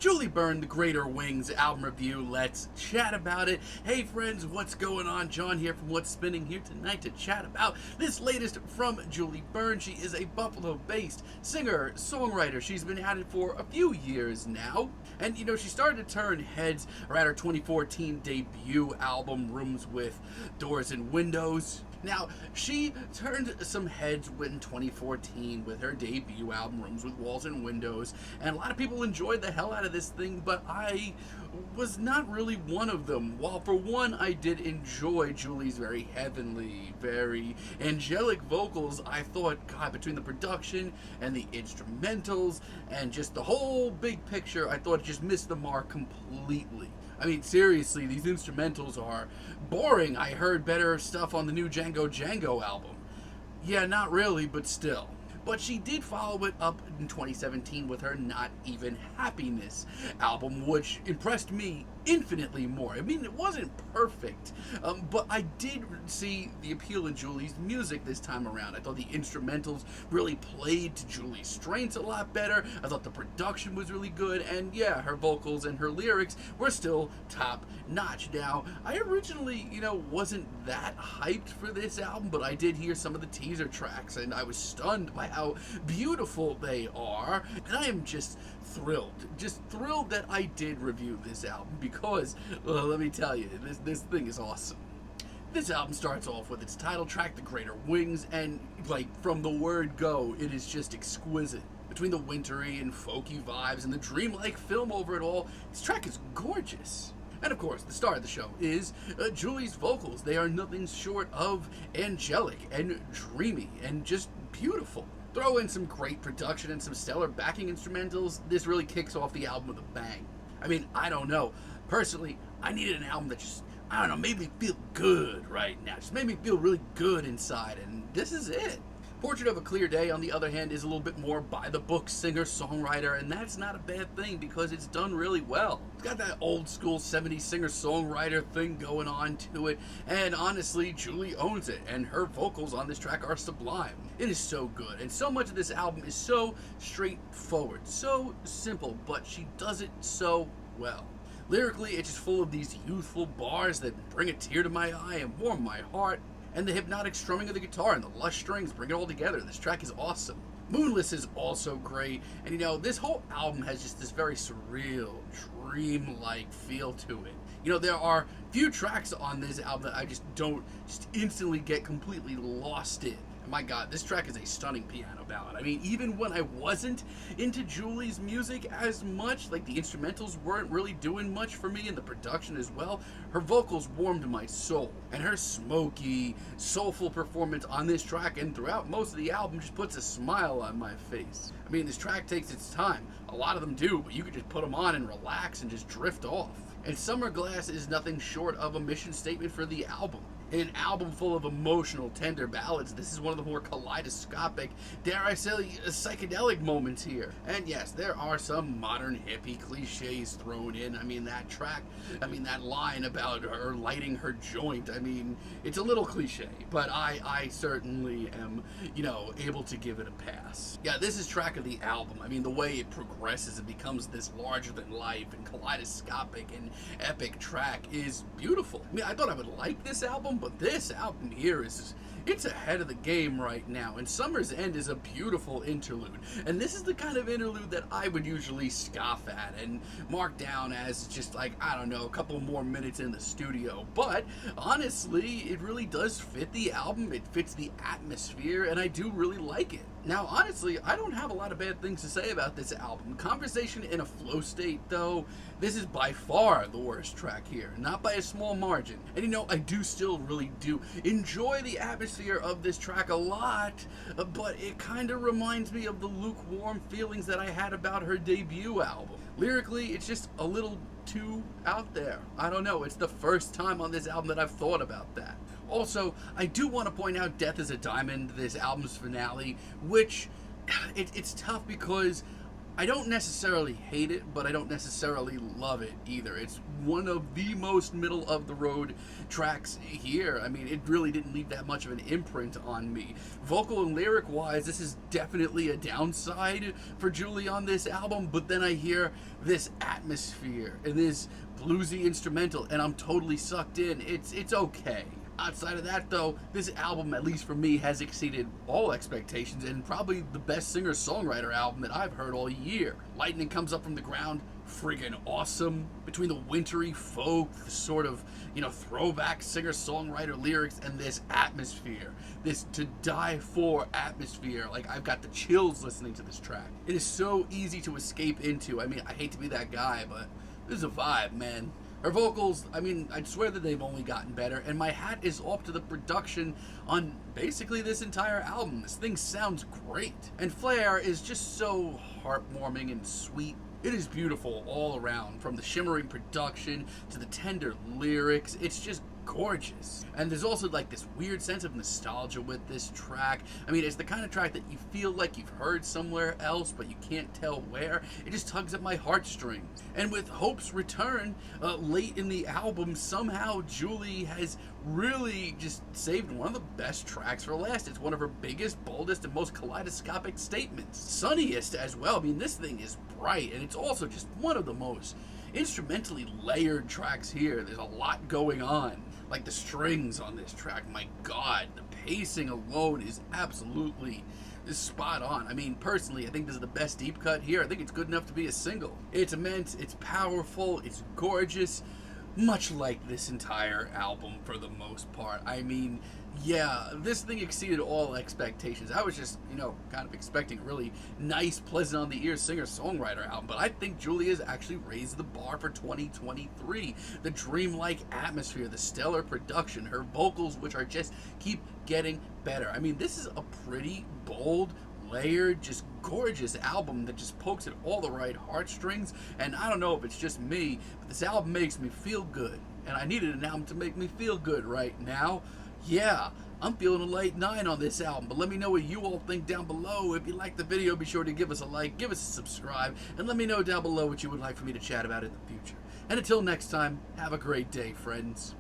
Julie Byrne, The Greater Wings album review. Let's chat about it. Hey friends, what's going on? John here from What's Spinning, here tonight to chat about this latest from Julie Byrne. She is a Buffalo-based singer, songwriter. She's been at it for a few years now. And you know, she started to turn heads around her 2014 debut album, Rooms with Doors and Windows. Now, she turned some heads in 2014 with her debut album, Rooms with Walls and Windows, and a lot of people enjoyed the hell out of this thing, but I was not really one of them. While for one, I did enjoy Julie's very heavenly, very angelic vocals, I thought, God, between the production and the instrumentals and just the whole big picture, I thought it just missed the mark completely. I mean, seriously, these instrumentals are boring. I heard better stuff on the new Django album. Yeah, not really, but still. But she did follow it up in 2017 with her Not Even Happiness album, which impressed me infinitely more. I mean, it wasn't perfect, but I did see the appeal in Julie's music this time around. I thought the instrumentals really played to Julie's strengths a lot better. I thought the production was really good, and yeah, her vocals and her lyrics were still top notch. Now, I originally, wasn't that hyped for this album, but I did hear some of the teaser tracks, and I was stunned by how beautiful they are, and I am just thrilled that I did review this album because, let me tell you, this thing is awesome. This album starts off with its title track, The Greater Wings, and from the word go, it is just exquisite. Between the wintry and folky vibes and the dreamlike film over it all, this track is gorgeous. And of course, the star of the show is Julie's vocals. They are nothing short of angelic and dreamy and just beautiful. Throw in some great production and some stellar backing instrumentals, this really kicks off the album with a bang. I mean, I don't know. Personally, I needed an album that just, made me feel good right now. Just made me feel really good inside, and this is it. Portrait of a Clear Day, on the other hand, is a little bit more by-the-book singer-songwriter, and that's not a bad thing because it's done really well. It's got that old-school 70s singer-songwriter thing going on to it, and honestly, Julie owns it, and her vocals on this track are sublime. It is so good, and so much of this album is so straightforward, so simple, but she does it so well. Lyrically, it's just full of these youthful bars that bring a tear to my eye and warm my heart. And the hypnotic strumming of the guitar and the lush strings bring it all together. This track is awesome. Moonless is also great, and this whole album has just this very surreal, dream-like feel to it. There are few tracks on this album that I just don't instantly get completely lost in. My God, this track is a stunning piano ballad. I mean, even when I wasn't into Julie's music as much, the instrumentals weren't really doing much for me, and the production as well, her vocals warmed my soul. And her smoky, soulful performance on this track and throughout most of the album just puts a smile on my face. I mean, this track takes its time. A lot of them do, but you could just put them on and relax and just drift off. And Summer Glass is nothing short of a mission statement for the album. In an album full of emotional, tender ballads, this is one of the more kaleidoscopic, dare I say, psychedelic moments here. And yes, there are some modern hippie cliches thrown in. I mean, that line about her lighting her joint, it's a little cliche, but I certainly am, able to give it a pass. Yeah, this is track of the album. The way it progresses, it becomes this larger-than-life and kaleidoscopic and epic track is beautiful. I thought I would like this album, but this album here it's ahead of the game right now, and Summer's End is a beautiful interlude, and this is the kind of interlude that I would usually scoff at and mark down as just a couple more minutes in the studio, but honestly, it really does fit the album, it fits the atmosphere, and I do really like it. Now, honestly, I don't have a lot of bad things to say about this album. Conversation in a Flow State, though, this is by far the worst track here, not by a small margin. And I do still really do enjoy the atmosphere of this track a lot, but it kind of reminds me of the lukewarm feelings that I had about her debut album. Lyrically, it's just a little too out there. I don't know, it's the first time on this album that I've thought about that. Also, I do want to point out Death is a Diamond, this album's finale, which it's tough because I don't necessarily hate it, but I don't necessarily love it either. It's one of the most middle of the road tracks here. I mean, it really didn't leave that much of an imprint on me. Vocal and lyric wise, this is definitely a downside for Julie on this album, but then I hear this atmosphere and this bluesy instrumental, and I'm totally sucked in. It's okay. Outside of that, though, this album, at least for me, has exceeded all expectations and probably the best singer-songwriter album that I've heard all year. Lightning Comes Up From the Ground, friggin' awesome. Between the wintry folk, the sort of, throwback singer-songwriter lyrics, and this atmosphere, this to die for atmosphere, like I've got the chills listening to this track. It is so easy to escape into. I mean, I hate to be that guy, but this is a vibe, man. Her vocals, I mean, I'd swear that they've only gotten better, and my hat is off to the production on basically this entire album. This thing sounds great. And Flair is just so heartwarming and sweet. It is beautiful all around, from the shimmering production to the tender lyrics. It's just gorgeous. And there's also like this weird sense of nostalgia with this track. I mean, it's the kind of track that you feel like you've heard somewhere else, but you can't tell where. It just tugs at my heartstrings. And with Hope's return late in the album, somehow Julie has really just saved one of the best tracks for last. It's one of her biggest, boldest, and most kaleidoscopic statements. Sunniest as well. I mean, this thing is bright, and it's also just one of the most instrumentally layered tracks here. There's a lot going on. Like the strings on this track, my god, the pacing alone is absolutely spot on. I mean, personally, I think this is the best deep cut here. I think it's good enough to be a single. It's immense, it's powerful, it's gorgeous, much like this entire album for the most part. I mean, yeah, this thing exceeded all expectations. I was just, kind of expecting a really nice, pleasant on the ear singer-songwriter album, but I think Julie has actually raised the bar for 2023. The dreamlike atmosphere, the stellar production, her vocals, which are just keep getting better. I mean, this is a pretty bold, layered, just gorgeous album that just pokes at all the right heartstrings. And I don't know if it's just me, but this album makes me feel good, and I needed an album to make me feel good right now. Yeah, I'm feeling a light 9 on this album, but let me know what you all think down below. If you like the video, be sure to give us a like, give us a subscribe, and let me know down below what you would like for me to chat about in the future. And until next time, have a great day, friends.